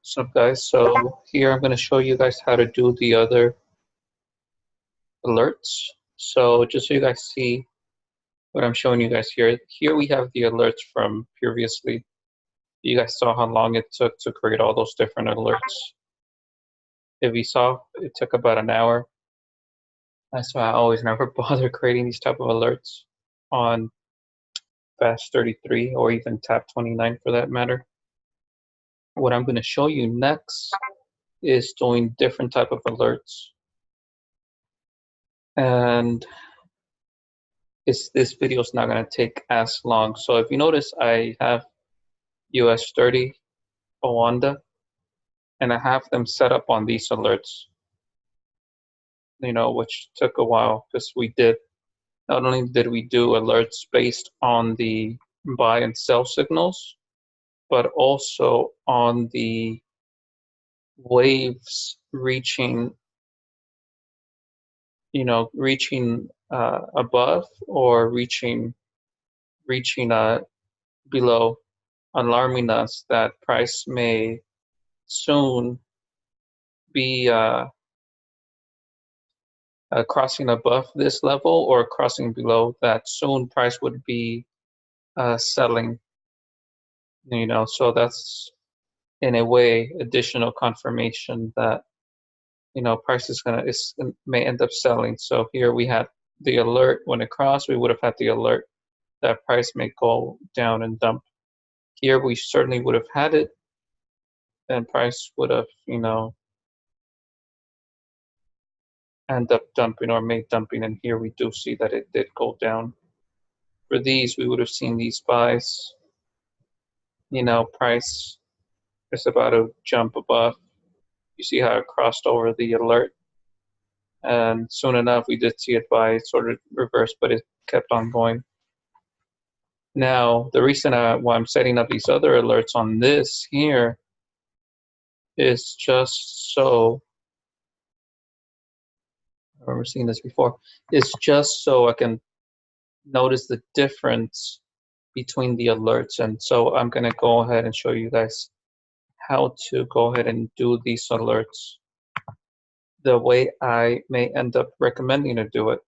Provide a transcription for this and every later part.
What's up, guys? So here I'm going to show you guys how to do the other alerts. So just so you guys see what I'm showing you guys here. Here we have the alerts from previously. You guys saw how long it took to create all those different alerts. If you saw, it took about an hour. That's why I always never bother creating these type of alerts on f33 or even tab 29 for that matter. What I'm going to show you next is doing different type of alerts. And this video is not going to take as long. So if you notice, I have US 30 Owanda, and I have them set up on these alerts, which took a while because not only did we do alerts based on the buy and sell signals, but also on the waves reaching above or reaching below, alarming us that price may soon be crossing above this level or crossing below that. Soon price would be selling, so that's in a way additional confirmation that price may end up selling. So here we had the alert. When it crossed, we would have had the alert that price may go down and dump. Here we certainly would have had it, and price would have end up dumping or made dumping, and here we do see that it did go down. For these, we would have seen these buys, price is about to jump above. You see how it crossed over the alert, and soon enough we did see it buy, sort of reverse, but it kept on going. Now the reason why I'm setting up these other alerts on this here is just so, I remember seeing this before, it's just so I can notice the difference between the alerts. And so I'm going to go ahead and show you guys how to go ahead and do these alerts the way I may end up recommending to do it.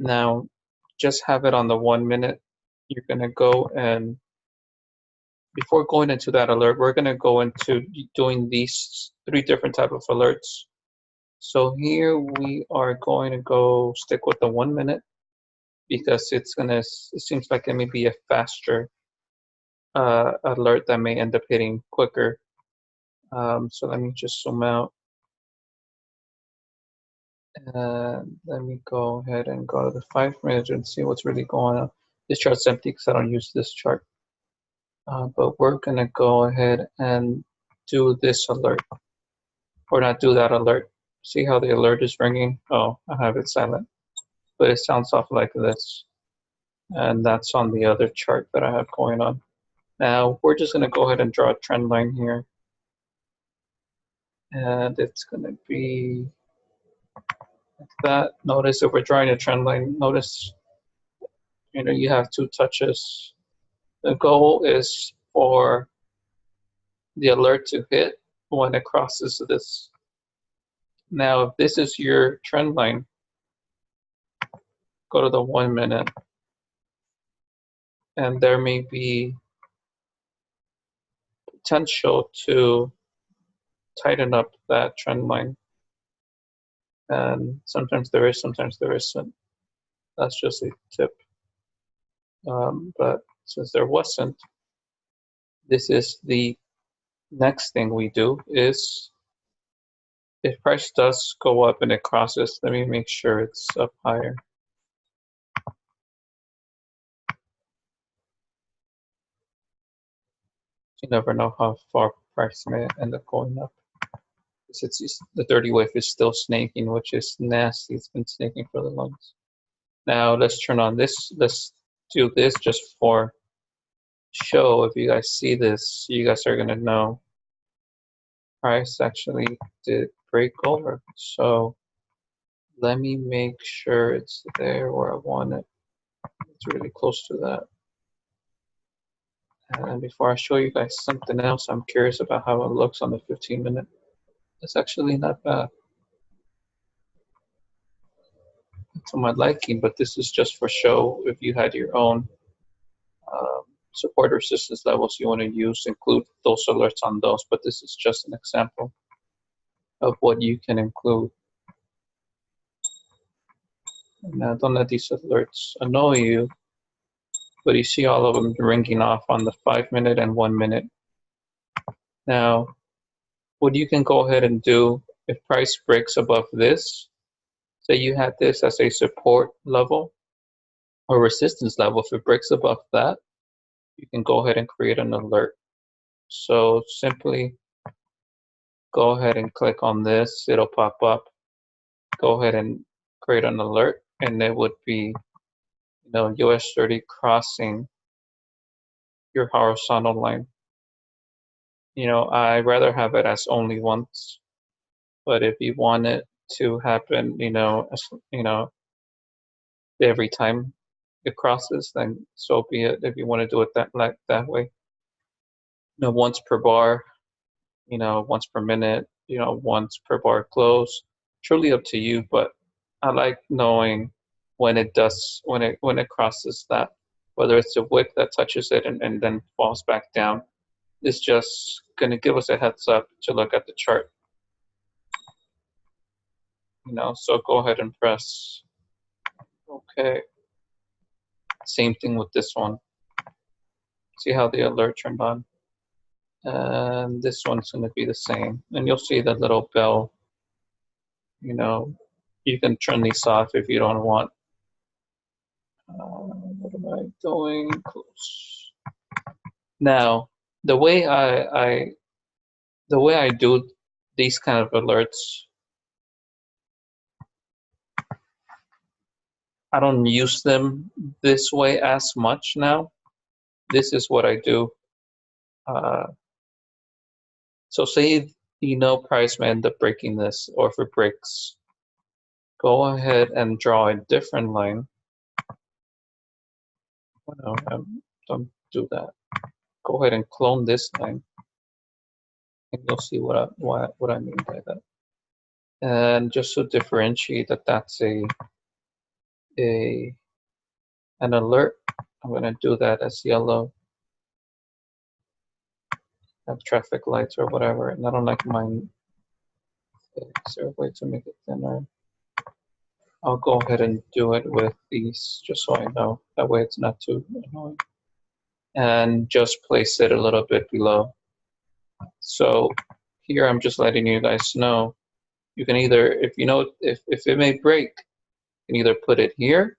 Now, just have it on the 1 minute. You're going to go, and before going into that alert, we're going to go into doing these 3 different type of alerts. So here we are going to go stick with the 1 minute because it seems like it may be a faster alert that may end up hitting quicker. So let me just zoom out. And let me go ahead and go to the 5 minutes and see what's really going on. This chart's empty because I don't use this chart. But we're going to go ahead and do this alert, or not do that alert. See how the alert is ringing? Oh, I have it silent, but it sounds off like this. And that's on the other chart that I have going on. Now we're just going to go ahead and draw a trend line here. And it's going to be like that. Notice if we're drawing a trend line, notice you have 2 touches. The goal is for the alert to hit when it crosses this. Now, if this is your trend line, go to the 1 minute, and there may be potential to tighten up that trend line. And sometimes there is, sometimes there isn't. That's just a tip. But since there wasn't, this is the next thing we do is, if price does go up and it crosses, let me make sure it's up higher. You never know how far price may end up going up. The 30 wave is still snaking, which is nasty. It's been snaking for the longest. Now let's turn on this. Let's do this just for show. If you guys see this, you guys are gonna know price actually did break over. So let me make sure it's there where I want it. It's really close to that. And before I show you guys something else, I'm curious about how it looks on the 15-minute. It's actually not bad to my liking, but this is just for show. If you had your own support or assistance levels you want to use, include those alerts on those, but this is just an example of what you can include. Now, don't let these alerts annoy you, but you see all of them ringing off on the 5-minute and 1-minute. Now, what you can go ahead and do if price breaks above this, say you had this as a support level or resistance level, if it breaks above that, you can go ahead and create an alert. So simply go ahead and click on this, it'll pop up. Go ahead and create an alert, and it would be, US 30 crossing your horizontal line. I rather have it as only once, but if you want it to happen, every time it crosses, then so be it. If you want to do it that way, once per bar, once per minute, once per bar close. Truly up to you, but I like knowing when it crosses that, whether it's a wick that touches it and then falls back down. It's just going to give us a heads up to look at the chart. So go ahead and press OK. Same thing with this one. See how the alert turned on? And this one's going to be the same. And you'll see that little bell. You can turn these off if you don't want. What am I doing? Close. Now, the way I do these kind of alerts, I don't use them this way as much now. This is what I do. So say price may end up breaking this, or if it breaks, go ahead and draw a different line. No, don't do that. Go ahead and clone this line, and you'll see what I mean by that. And just to differentiate that's an alert, I'm going to do that as yellow. Have traffic lights or whatever, and I don't like mine. Is there a way to make it thinner? I'll go ahead and do it with these, just so I know. That way it's not too annoying. And just place it a little bit below. So here I'm just letting you guys know. You can either, if it may break, you can either put it here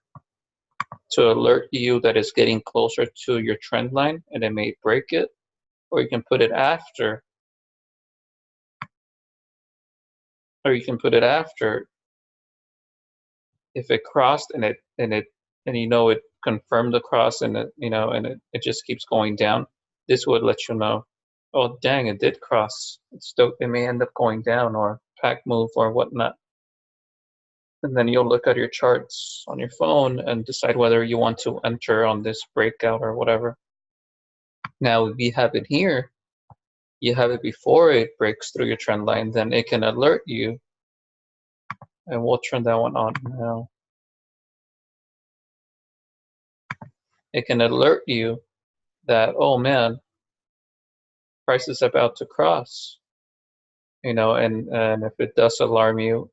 to alert you that it's getting closer to your trend line and it may break it, or you can put it after, if it crossed and it confirmed the cross, and it just keeps going down. This would let you know, oh dang, it did cross. It may end up going down, or pack move or whatnot. And then you'll look at your charts on your phone and decide whether you want to enter on this breakout or whatever. Now, if you have it here, you have it before it breaks through your trend line, then it can alert you. And we'll turn that one on now. It can alert you that, oh man, price is about to cross. And if it does alarm you,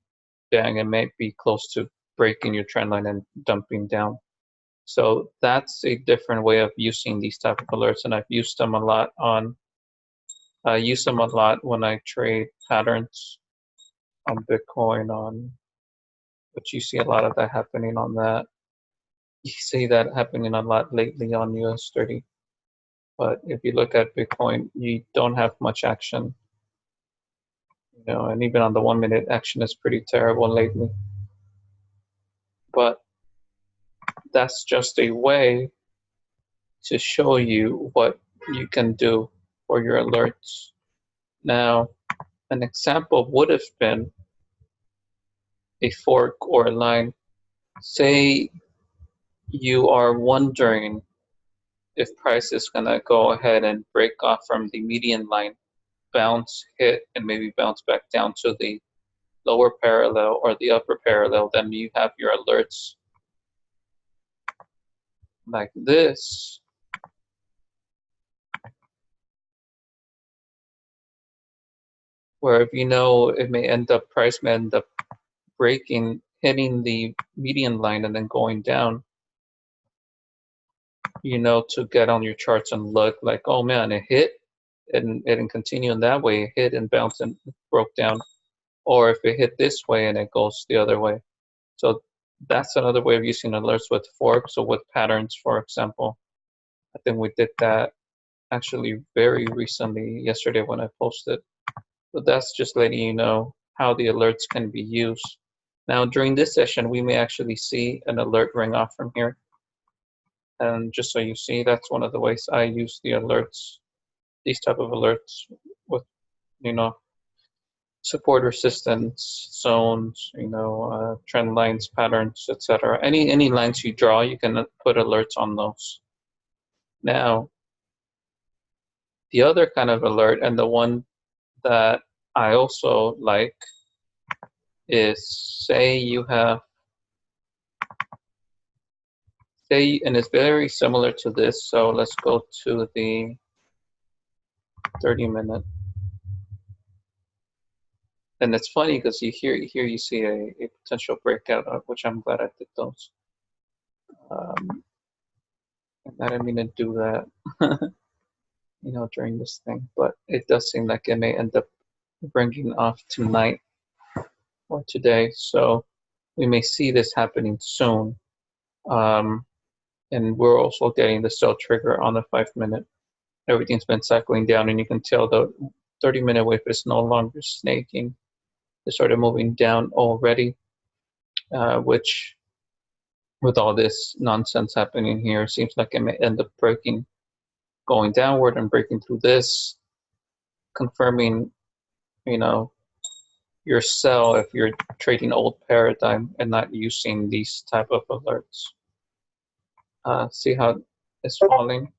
dang, it may be close to breaking your trend line and dumping down. So that's a different way of using these type of alerts, and I've used them a lot I use them a lot when I trade patterns on Bitcoin, but you see a lot of that happening on that. You see that happening a lot lately on US 30. But if you look at Bitcoin, you don't have much action. And even on the 1-minute, action is pretty terrible lately. But that's just a way to show you what you can do for your alerts. Now, an example would have been a fork or a line. Say you are wondering if price is gonna go ahead and break off from the median line, bounce, hit, and maybe bounce back down to the lower parallel or the upper parallel, then you have your alerts like this. Where if you know it may end up, price may end up breaking, hitting the median line and then going down, you know, to get on your charts and look like, oh man, it hit and it didn't continue in that way, it hit and bounced and broke down. Or if it hit this way and it goes the other way. So that's another way of using alerts with forks or with patterns, for example. I think we did that actually very recently, yesterday when I posted. But that's just letting you know how the alerts can be used. Now, during this session, we may actually see an alert ring off from here. And just so you see, that's one of the ways I use the alerts, these type of alerts with, you know, support resistance zones, you know, trend lines, patterns, etc. Any lines you draw, you can put alerts on those. Now, the other kind of alert, and the one that I also like, is say you have, say, and it's very similar to this. So let's go to the 30-minute. And it's funny because here you see a potential breakout, which I'm glad I did those. And I didn't mean to do that, you know, during this thing, but it does seem like it may end up bringing off tonight or today. So we may see this happening soon. And we're also getting the sell trigger on the 5-minute. Everything's been cycling down, and you can tell the 30-minute wave is no longer snaking. It started moving down already, which with all this nonsense happening here, seems like it may end up breaking, going downward and breaking through this, confirming, you know, your sell if you're trading old paradigm and not using these type of alerts. See how it's falling?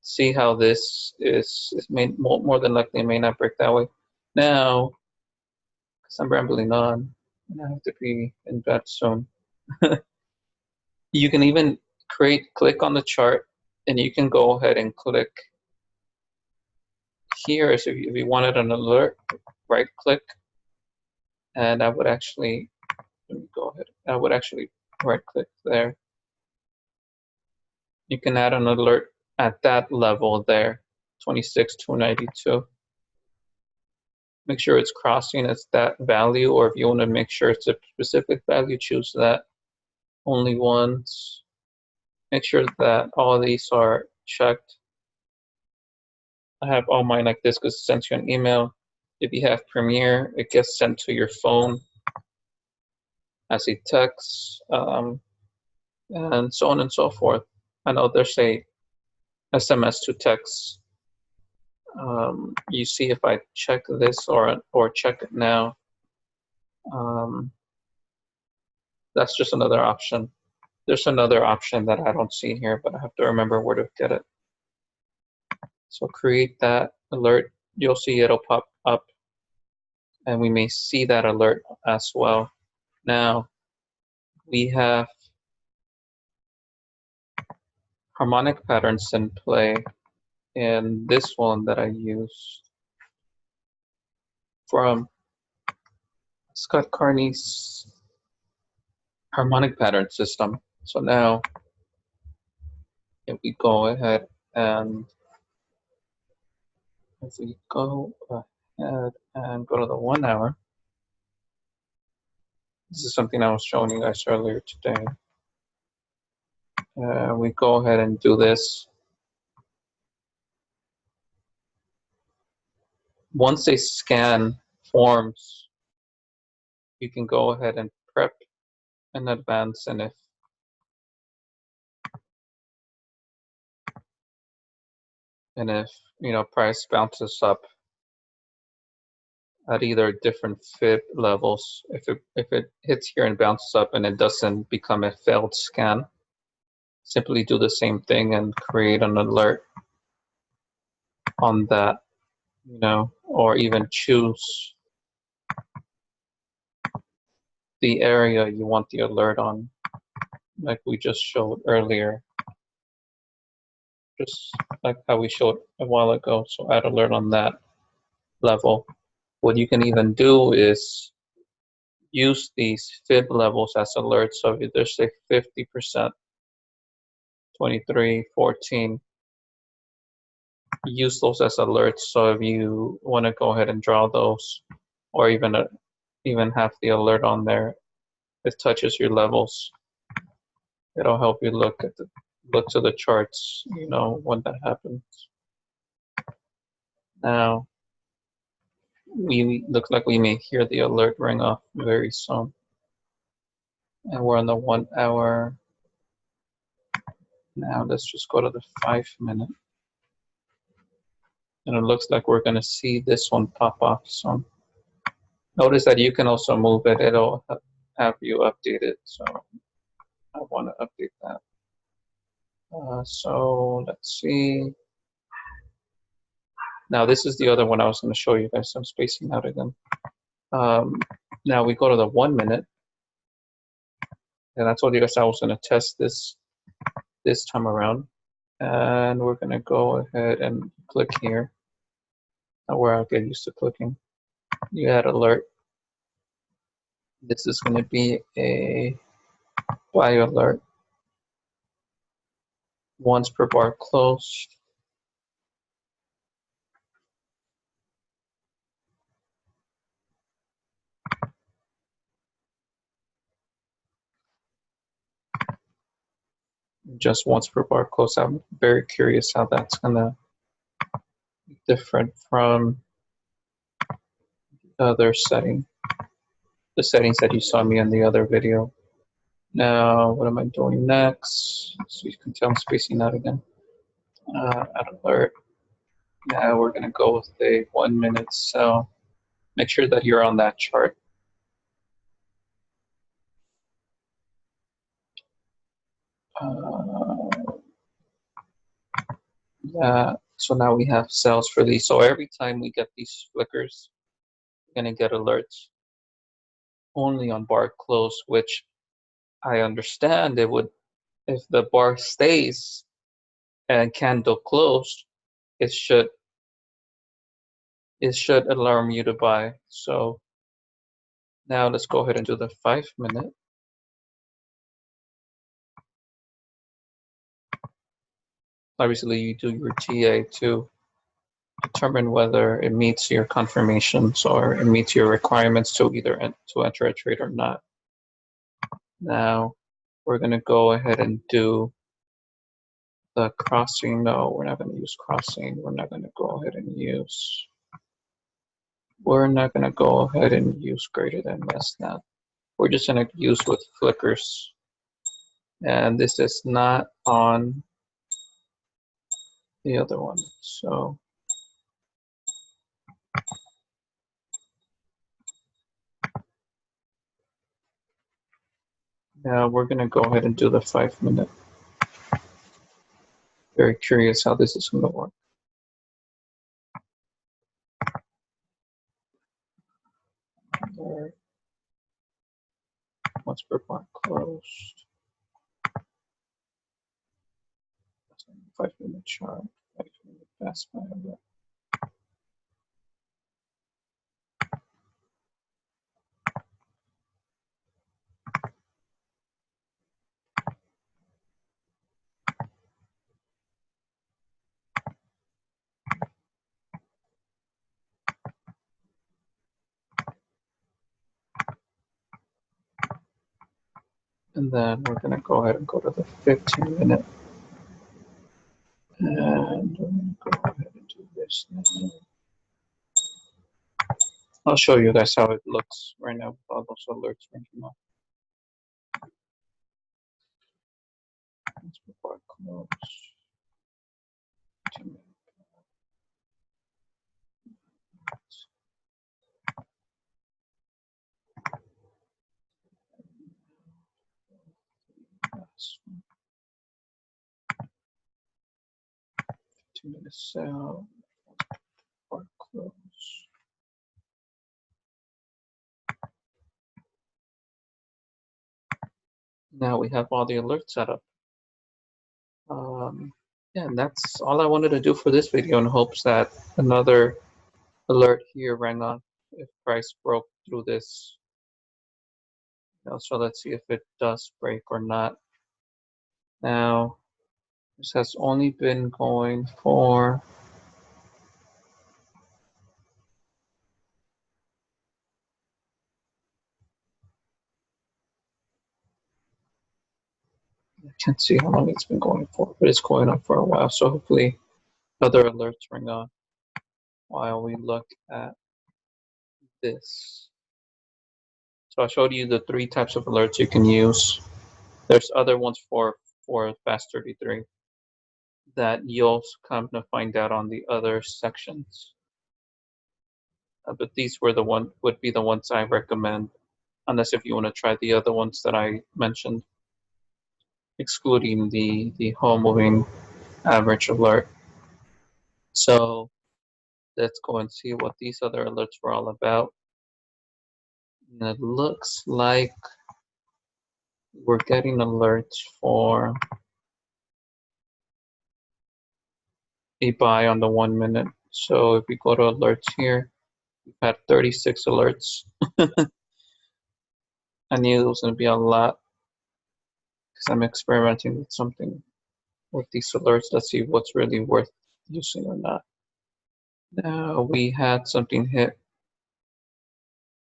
See how this is more than likely may not break that way. Now, because I'm rambling on, and I have to be in bed soon. You can even click on the chart, and you can go ahead and click here. So if you wanted an alert, right click, and I would actually, let me go ahead. I would actually right click there. You can add an alert at that level there, 26,292. Make sure it's crossing as that value, or if you want to make sure it's a specific value, choose that only once. Make sure that all these are checked. I have all mine like this because it sends you an email. If you have Premiere, it gets sent to your phone as a text, and so on and so forth. I know there's a SMS to text. You see if I check this or check it now. That's just another option. There's another option that I don't see here, but I have to remember where to get it. So create that alert. You'll see it'll pop up, and we may see that alert as well. Now, we have harmonic patterns in play, and this one that I used from Scott Carney's harmonic pattern system. So now, if we go ahead and if we go ahead and go to the 1 hour, this is something I was showing you guys earlier today. We go ahead and do this. Once a scan forms, you can go ahead and prep in advance, and if you know price bounces up at either different fib levels, if it hits here and bounces up and it doesn't become a failed scan, simply do the same thing and create an alert on that, or even choose the area you want the alert on, like we just showed earlier, just like how we showed a while ago. So add alert on that level. What you can even do is use these fib levels as alerts. So if there's say 50%, 23, 14, use those as alerts. So if you want to go ahead and draw those, or even have the alert on there, it touches your levels. It'll help you look to the charts, when that happens. Now, we look like we may hear the alert ring off very soon. And we're on the 1 hour. Now let's just go to the 5 minute. And it looks like we're gonna see this one pop off soon. Notice that you can also move it. It'll have you update it. So I want to update that. So let's see. Now this is the other one I was going to show you guys. I'm spacing out again. Now we go to the 1 minute. And I told you guys I was going to test this time around. And we're going to go ahead and click here. Where I'll get used to clicking. You add alert. This is going to be a buy alert. Once per bar closed. Just once per bar close. I'm very curious how that's gonna be different from the other setting, the settings that you saw me in the other video. Now, what am I doing next? So you can tell I'm spacing out again. Add alert. Now we're gonna go with a 1 minute sell. Make sure that you're on that chart. So now we have sales for these. So every time we get these flickers, we're gonna get alerts only on bar close, which I understand it would, if the bar stays and candle closed, it should alarm you to buy. So now let's go ahead and do the 5 minute. Obviously, you do your TA to determine whether it meets your confirmations or it meets your requirements to either enter a trade or not. Now we're going to go ahead and do the crossing. No, we're not going to use crossing. We're not going to go ahead and use. We're not going to go ahead and use greater than less than. We're just going to use with flickers. And this is not on the other one. So now we're going to go ahead and do the 5 minute. Very curious how this is going to work. There. Once per bar closed. 5 minute chart. 5 minute fast buy alert. And then we're going to go ahead and go to the 15 minute. And we're going to go ahead and do this now. I'll show you guys how it looks right now with all those alerts ringing off. Let's report close. 2 minutes. minutes out, or close. Now we have all the alerts set up. Yeah, and that's all I wanted to do for this video, in hopes that another alert here rang on if price broke through this. So let's see if it does break or not. Now, this has only been going for I can't see how long it's been going for, but it's going on for a while. So hopefully other alerts ring on while we look at this. So I showed you the 3 types of alerts you can use. There's other ones for FAST33 that you'll come to find out on the other sections. But these would be the ones I recommend, unless if you want to try the other ones that I mentioned, excluding the whole moving average alert. So let's go and see what these other alerts were all about. And it looks like we're getting alerts for a buy on the 1 minute. So if we go to alerts here, we've had 36 alerts. I knew it was going to be a lot because I'm experimenting with something with these alerts. Let's see what's really worth using or not. Now we had something hit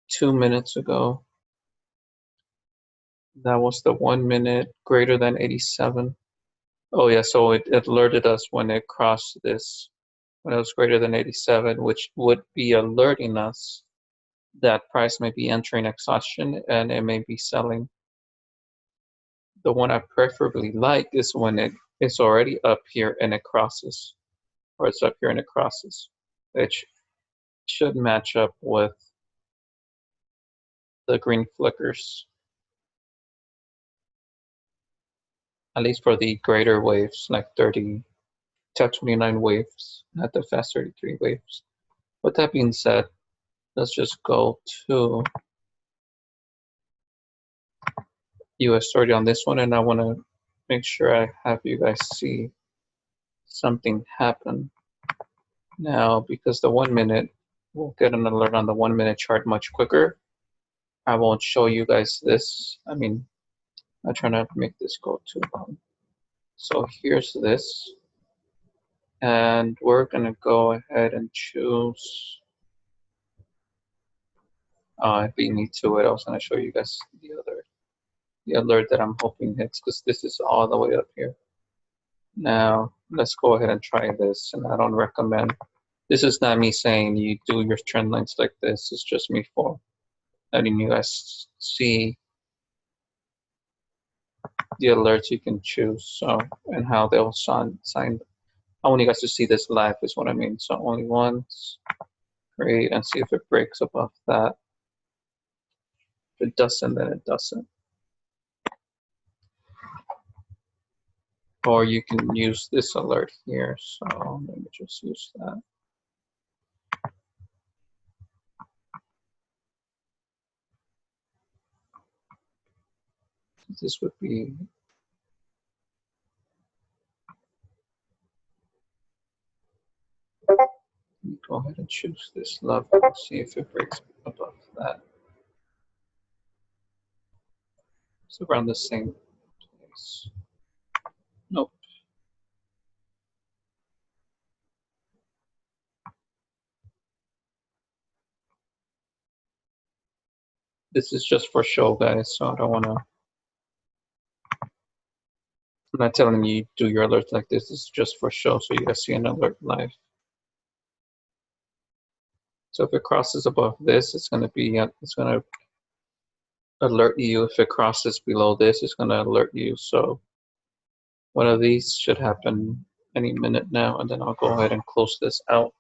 2 minutes ago. That was the 1 minute greater than 87. Oh yeah, so it alerted us when it crossed this, when it was greater than 87, which would be alerting us that price may be entering exhaustion and it may be selling. The one I preferably like is when it's already up here and it crosses, or it's up here and it crosses. It should match up with the green flickers, at least for the greater waves, like 30, top 29 waves, not the fast 33 waves. With that being said, let's just go to US 30 on this one, and I want to make sure I have you guys see something happen. Now, because the 1 minute, we'll get an alert on the 1 minute chart much quicker. I won't show you guys this. I mean, I try not to make this go too long. So here's this. And we're going to go ahead and choose. If you need to it, I was going to show you guys the alert that I'm hoping hits, because this is all the way up here. Now, let's go ahead and try this. And I don't recommend, this is not me saying you do your trend lines like this. It's just me for letting you guys see the alerts you can choose, so, and how they'll sign. I want you guys to see this live is what I mean. So only once, great, and see if it breaks above that. If it doesn't, then it doesn't. Or you can use this alert here. So let me just use that. This would be, go ahead and choose this level and see if it breaks above that. It's around the same place. Nope. This is just for show, guys, so I don't want to, I'm not telling you do your alert like this. It's just for show, so you guys see an alert live. So if it crosses above this, it's going to alert you. If it crosses below this, it's going to alert you. So one of these should happen any minute now, and then I'll go ahead and close this out.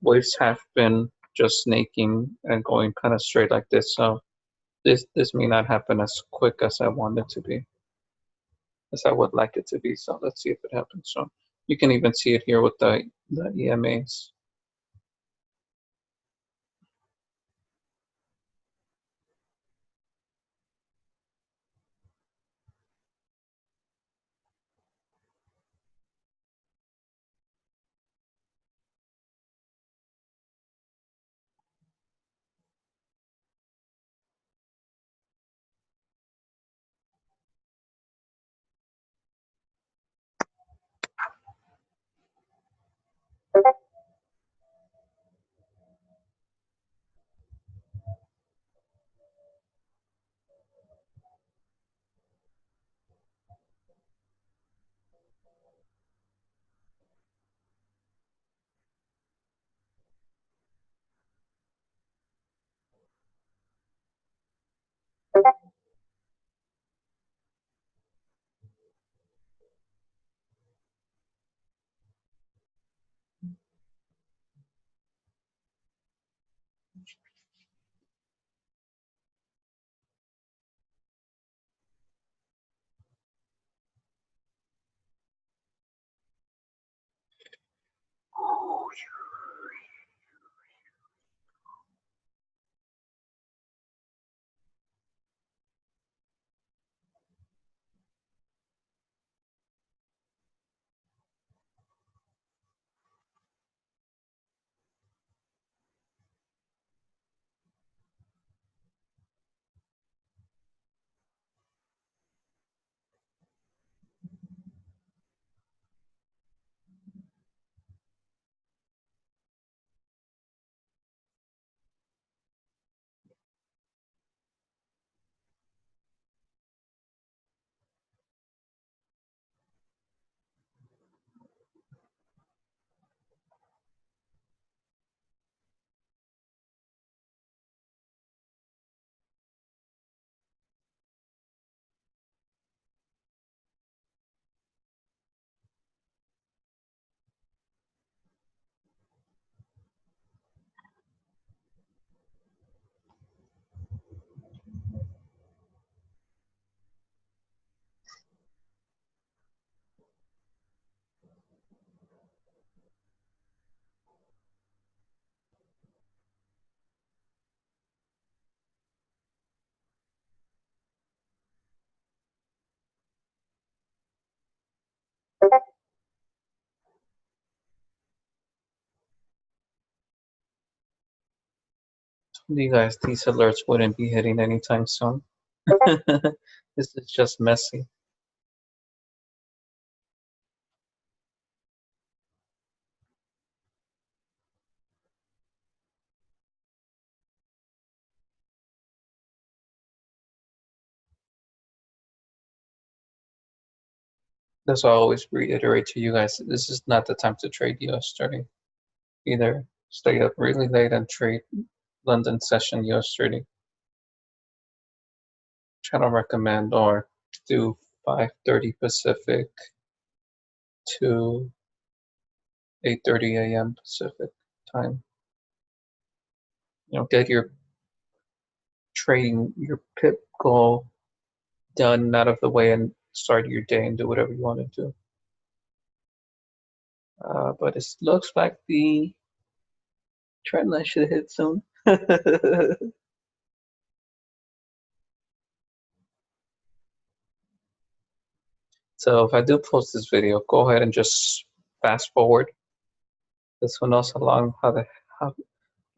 Waves have been just snaking and going kind of straight like this, so this may not happen as quick as I want it to be, as I would like it to be. So let's see if it happens. So You can even see it here with the EMAs. You guys, these alerts wouldn't be hitting anytime soon. This is just messy. That's why I always reiterate to you guys, this is not the time to trade US30. Either stay up really late and trade London session US30. Try to recommend or do 5:30 Pacific to 8:30 a.m. Pacific time. Get your trading, your pip goal done out of the way and start your day and do whatever you want to do. But it looks like the trend line should hit soon. So if I do post this video, go ahead and just fast forward. This one knows how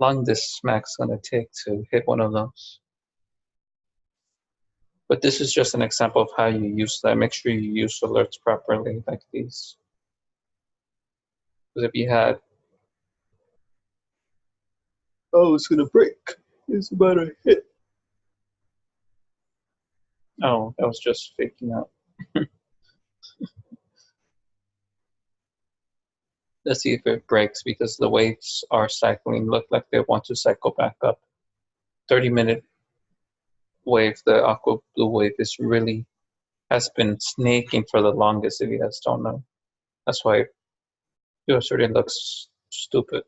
long this smack's gonna take to hit one of those. But this is just an example of how you use that. Make sure you use alerts properly, like these. Because if you had, oh, it's gonna break. It's about to hit. Oh, that was just faking out. Let's see if it breaks because the waves are cycling. Look like they want to cycle back up. 30-minute wave, the aqua blue wave has been snaking for the longest, if you guys don't know. That's why US30 looks stupid.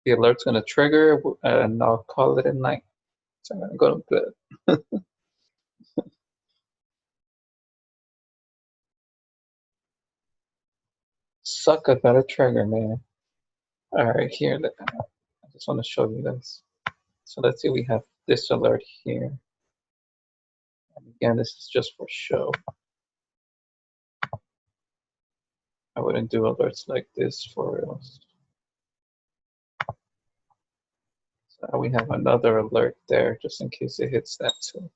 The alert's gonna trigger and I'll call it a night. So I'm gonna go to bed. suck about a trigger, man. All right, here, I just want to show you this. So let's see, we have this alert here. And again, this is just for show. I wouldn't do alerts like this for reals. So we have another alert there, just in case it hits that too.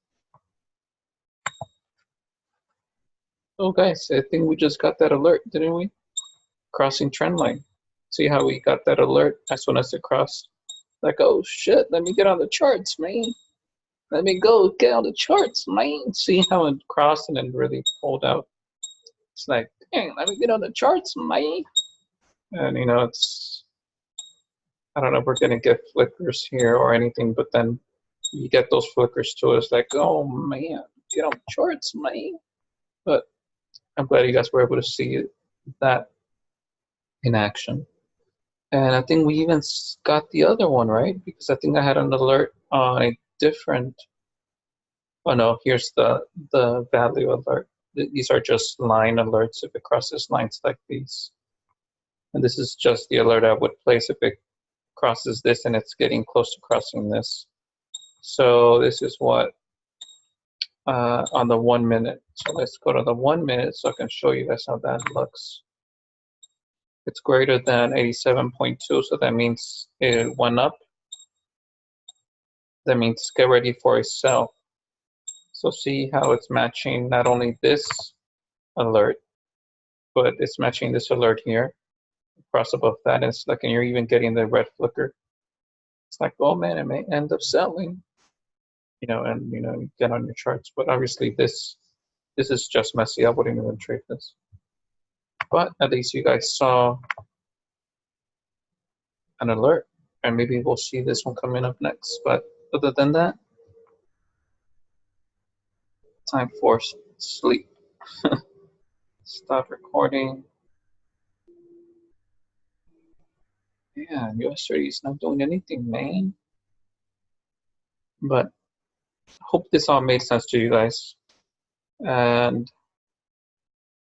Oh guys, I think we just got that alert, didn't we? Crossing trend line. See how we got that alert as soon as it crossed? Like, oh shit, let me get on the charts, man. Let me go get on the charts, man. See how it crossed and then really pulled out. It's like, dang, let me get on the charts, man. And you know, it's, I don't know if we're gonna get flickers here or anything, but then you get those flickers too. It's like, oh man, get on the charts, man. But I'm glad you guys were able to see that in action. And I think we even got the other one, right? Because I think I had an alert on a different, oh no, here's the value alert. These are just line alerts if it crosses lines like these. And this is just the alert I would place if it crosses this and it's getting close to crossing this. So this is what, on the 1 minute. So let's go to the 1 minute so I can show you guys how that looks. It's greater than 87.2, so that means it went up. That means get ready for a sell. So see how it's matching not only this alert, but it's matching this alert here. Cross above that, and it's like, and you're even getting the red flicker. It's like, oh man, it may end up selling. You know, and you know, you get on your charts. But obviously this is just messy. I wouldn't even trade this. But at least you guys saw an alert, and maybe we'll see this one coming up next. But other than that, time for sleep. Stop recording. Yeah, yesterday is not doing anything, man. But hope this all made sense to you guys. And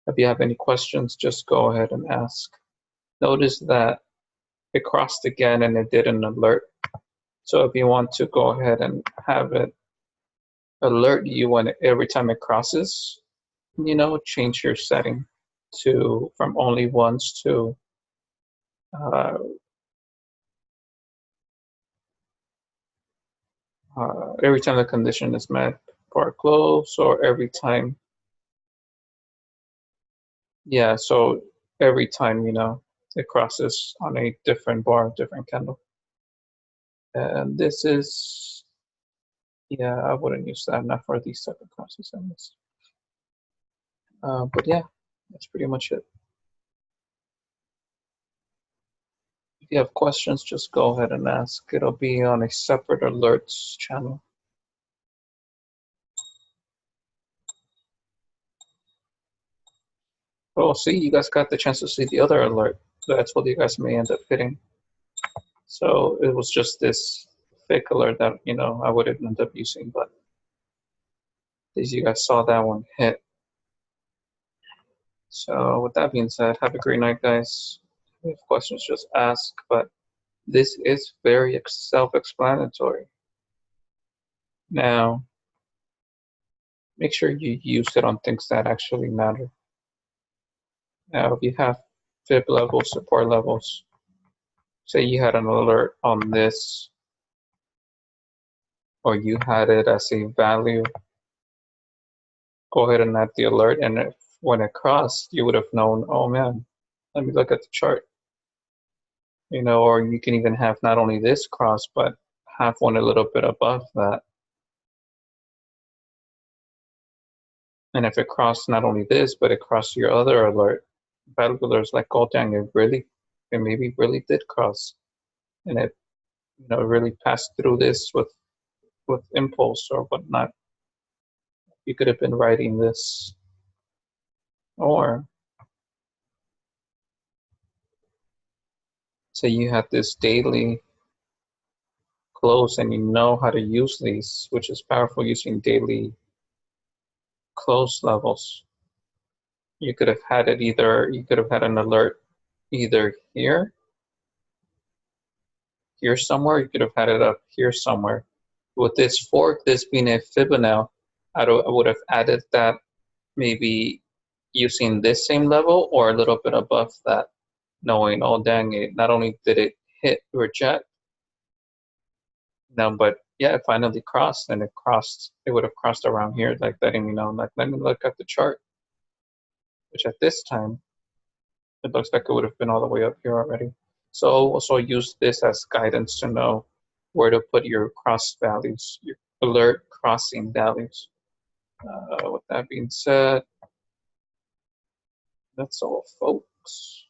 if you have any questions, just go ahead and ask. Notice that it crossed again and it did an alert. So if you want to go ahead and have it alert you when every time it crosses, you know, change your setting to from only once to every time the condition is met for a close, or every time, yeah, so every time, you know, it crosses on a different bar, different candle. And this is, yeah, I wouldn't use that, not for these type of crosses on this. But yeah, that's pretty much it. If you have questions, just go ahead and ask. It'll be on a separate alerts channel. Oh, see, you guys got the chance to see the other alert that I told you guys may end up hitting. So it was just this fake alert that, you know, I wouldn't end up using, but as you guys saw that one hit. So with that being said, have a great night, guys. If you have questions, just ask, but this is very self-explanatory. Now, make sure you use it on things that actually matter. Now, if you have fib levels, support levels, say you had an alert on this, or you had it as a value, go ahead and add the alert, and if, when it crossed, you would have known, oh man, let me look at the chart. You know, or you can even have not only this cross, but have one a little bit above that. And if it crossed not only this, but it crossed your other alert, battle alerts like, oh dang, it maybe really did cross. And it, you know, really passed through this with impulse or whatnot. You could have been writing this. Or say you had this daily close and you know how to use these, which is powerful, using daily close levels. You could have had it either, you could have had an alert either here, here somewhere. You could have had it up here somewhere. With this fork, this being a fibonacci, I would have added that maybe using this same level or a little bit above that, knowing, oh dang it, not only did it hit reject, no, but yeah, it finally crossed, and it would have crossed around here, like letting me know, like, let me look at the chart, which at this time, it looks like it would have been all the way up here already. So also use this as guidance to know where to put your cross values, your alert crossing values. With that being said, that's all, folks.